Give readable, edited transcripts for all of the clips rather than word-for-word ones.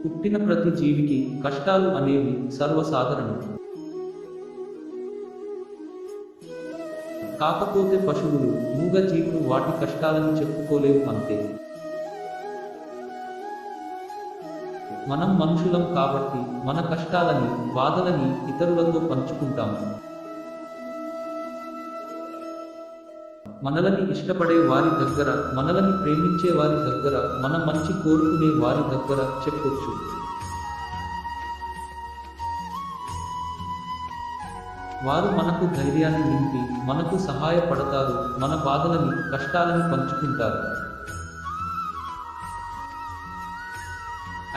పుట్టిన ప్రతి జీవికి కష్టాలు అనేవి సర్వసాధారణం. కాకపోతే పశువులు, మూగ జీవులు వాటి కష్టాలను చెప్పుకోలేవు అంతే. మనం మనుషులం కాబట్టి మన కష్టాలని, బాధలని ఇతరులతో పంచుకుంటాము. మనలని ఇష్టపడే వారి దగ్గర, మనలని ప్రేమించే వారి దగ్గర, మన మంచి కోరుకునే వారి దగ్గర చెప్పొచ్చు. వారు మనకు ధైర్యాన్ని నింపి మనకు సహాయపడతారు, మన బాధలని, కష్టాలని పంచుకుంటారు.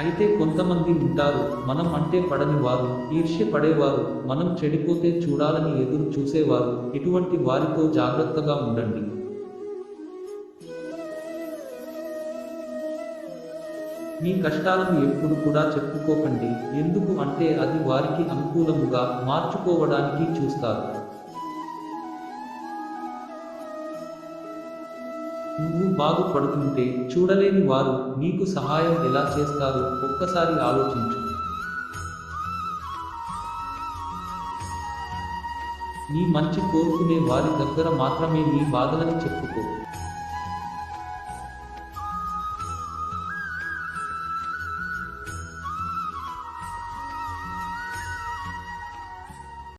అయితే కొంతమంది ఉంటారు, మనం అంటే పడని వారు, ఈర్ష్య పడేవారు, మనం చెడిపోతే చూడాలని ఎదురు చూసేవారు. ఇటువంటి వారితో జాగ్రత్తగా ఉండండి. మీ కష్టాలను ఎప్పుడు కూడా చెప్పుకోకండి. ఎందుకు అంటే అది వారికి అనుకూలముగా మార్చుకోవడానికి చూస్తారు. నువ్వు బాగుపడుతుంటే చూడలేని వారు నీకు సహాయం ఎలా చేస్తారు ఒక్కసారి ఆలోచించు. నీ మంచి కోరుకునే వారి దగ్గర మాత్రమే నీ బాధలను చెప్పుకో.